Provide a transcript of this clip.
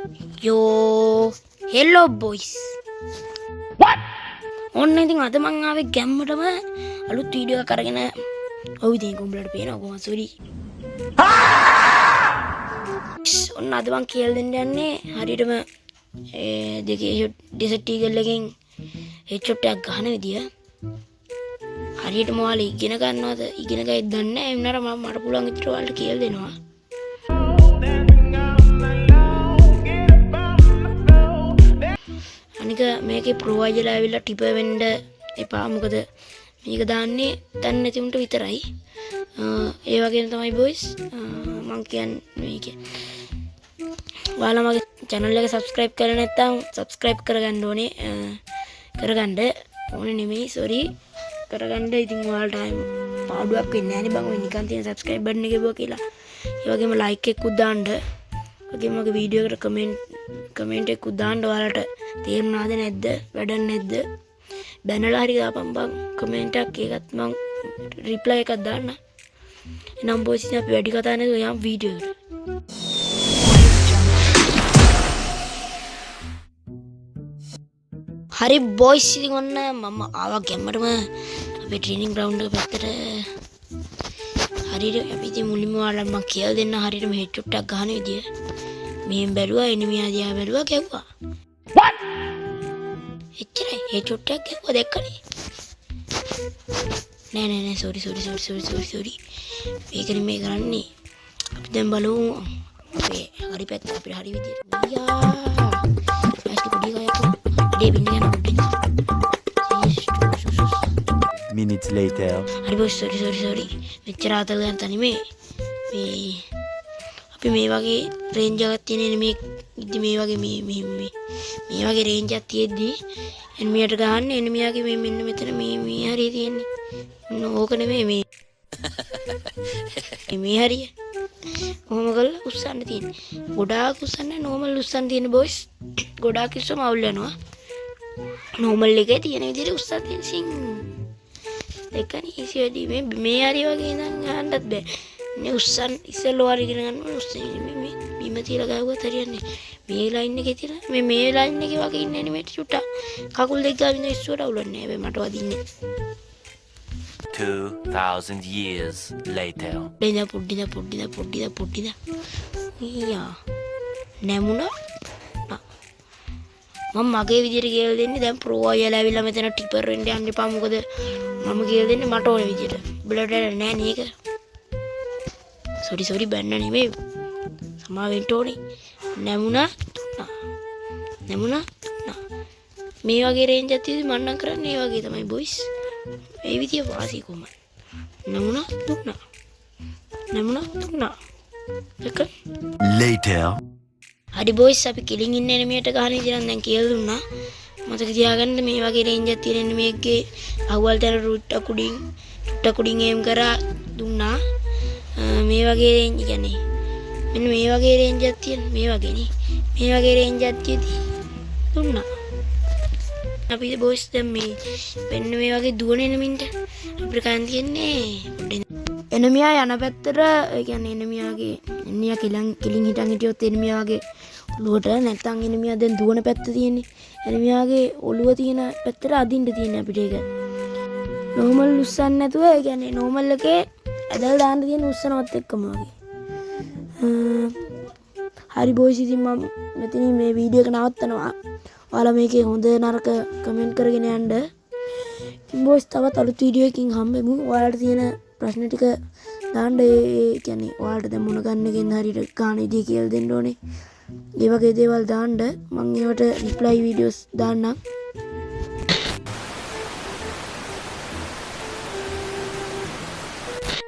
Yo, hello boys. ඔන්න ඉතින් අද මං ආවේ ගැම්මටම අලුත් වීඩියෝ එකක් අරගෙන. ඔව් ඉතින් උඹලට පේනවා කොහොමද සෝරි. ඔන්න අද මං කියලා දෙන්න යන්නේ හරියටම දෙකේ ඩිසෙට් ටීගල් එකෙන් හෙඩ්ෂොට් එකක් ගන්න විදිය. හරියටම ඔයාලා ඉගෙන ගන්නවද ඉගෙන ගයිද දන්නේ නැහැ. ඒ වුණාට මට පුළුවන් විදිහට ඔයාලට කියලා දෙනවා. අනික මේකේ ප්‍රොවයිඩර්ලා ඇවිල්ලා ටිපර් වෙන්න එපා. මොකද මේක දාන්නේ දන්නේ නැති උන්ට විතරයි. ඒ වගේම තමයි බොයිස් මං කියන්නේ මේක. ඔයාලා මගේ channel එක subscribe කරලා නැත්නම් subscribe කරගන්න ඕනේ. කරගන්න ඕනේ නෙමෙයි sorry. කරගන්න ඉතින් ඔයාලට පාඩුවක් වෙන්නේ නැහැ නේ බං. ඔය නිකන් තියෙන subscribe button එක ගිහුවා කියලා. ඒ වගේම like එකකුත් දාන්න. වගේම මගේ වීඩියෝ එකට කමෙන්ට් එකකුත් දාන්න. ඔයාලට තේරුණාද නැද්ද? වැඩක් නැද්ද? බැනලා හරි දාපන් බං කමෙන්ට් එකක්. ඒකත් මං රිප්ලයි එකක් දාන්න. එනම් බොයිස් ඉතින් අපි වැඩි කතා නැතුව යම් වීඩියෝ එකට. හරි බොයිස් ඉතින් ඔන්න මම ආවා ගැම්මටම අපේ ට්‍රේනින් ග්‍රවුන්ඩ් එක පැත්තට. හරියට අපි ඉතින් මුලින්ම ඔයාලට මම කියලා දෙන්න හරියටම හෙඩ්ෂොට් එකක් ගන්න විදිය. මෙහෙන් බැලුවා එනිමියා දිහා බැලුවා ගැව්වා. what එච්චරයි හෙඩ්ෂොට් එකක් ගැව්වා දැක්කනේ. නෑ sorry මේක නෙමෙයි කරන්නේ. අපි දැන් බලමු අපේ හරි පැත්ත අපිට හරි විදියට. යා ඇස්ටි පොඩි ගායක් දෙ බින්න යන පොඩ්ඩක්. minutes later. හරි බොස් sorry මෙච්චර ආතල් ගන්න තනි මේ අපි මේ වගේ රේන්ජ් එකක් තියෙන මේ ඉදි මේ වගේ මේ වගේ රේන්ජ් එකක් තියෙද්දි එනිමියට ගහන්න එනිමියාගේ මේ මෙන්න මෙතන මේ හරිය තියෙන්නේ. ඕක නෙමෙයි මේ හරිය. කොහොම කරලා උස්සන්න තියෙන්නේ. ගොඩාක් උස්සන්න නෝමල් උස්සන්න තියෙන බොයිස්. ගොඩාක් ඉස්සම අවුල් යනවා. නෝමල් එකේ තියෙන විදිහට උස්සන්න තියෙන සිං. ඒකනේ ඊසි වැඩි මේ හරිය වගේ ඉඳන් ගන්නත් බෑ. මේ උස්සන් ඉස්සෙල්ලා වර ඉගෙන ගන්න ඕනේ. උස්සන්නේ මේ බිම තියලා ගාවුවත් හරියන්නේ. මේ ලයින් එකේ තියලා මේ ලයින් එකේ වගේ ඉන්නේ නෙමෙයි චුට්ටක්. කකුල් දෙක ගාවින්ද ඉස්සුවට අවුලන්නේ. හැබැයි මට වදින්නේ 2000 years later. පොඩ්ඩිද. ඊයා. නැමුණා. මම මගේ විදියට කියලා දෙන්නේ දැන් ප්‍රෝ අයලා ඇවිල්ලා මෙතන ටිපර් වෙන්න යන්න එපා. මොකද මම කියලා දෙන්නේ මට ඕනේ විදියට. උඹලට නෑ නේ ඒක. sorry බැන්න නෙමෙයි. සමා වෙන්න ඕනේ. නැමුණා. මේ වගේ රේන්ජ් එකක් තියෙදි මම නම් කරන්නේ ඒ වගේ තමයි බොයිස්. ඒ විදිය වාසි කොහමද? නැමුණා. එක Later. හරි බොයිස් අපි කිලින් ඉන්න එනිමියට ගහන විදිය නම් දැන් කියලා දුන්නා. මතක තියාගන්න මේ වගේ රේන්ජ් එකක් තියෙන එනිමියගේ අහුවල් තැන ටුට්ටක් උඩින් එම් කරා දුන්නා. මේ වගේ රේන්ජ් කියන්නේ මෙන්න මේ වගේ රේන්ජ් එකක් තියෙන මේ වගේනේ. මේ වගේ රේන්ජ් එකක් තියෙදි දුන්නා. අපි බොයිස් දැන් මේ වෙන්න මේ වගේ දුවන එනමින්ට අපිට කන් තියන්නේ එනමියා යන පැත්තට. ඒ කියන්නේ එනමියා කිලින් හිටන් හිටියොත් එනමියාගේ ඔළුවට නැත්තම් එනමියා දැන් දුවන පැත්ත තියෙන්නේ. එනමියාගේ ඔළුව තියෙන පැත්තට අදින්න තියෙන්නේ අපිට ඒක. නෝමල් උස්සන්න නැතුව ඒ කියන්නේ නෝමල් එකේ ඇදලා දාන්න තියෙන උස්සනවත් එක්කම වගේ. හරි බොයිස් ඉතින් මම මෙතනින් මේ වීඩියෝ එක නවත්තනවා. ඔයාලා මේකේ හොඳ නරක කමෙන්ට් කරගෙන යන්න. බොයිස් තවත් අලුත් වීඩියෝ එකකින් හම්බෙමු. ඔයාලට තියෙන ප්‍රශ්න ටික දාන්න. ඒ කියන්නේ ඔයාලට දැන් මොන ගන්න එකෙන් හරියට ගන්න විදිය කියලා දෙන්න ඕනේ. ඒ වගේ දේවල් දාන්න. මම ඒවට රිප්ලයි වීඩියෝස් දාන්නම්.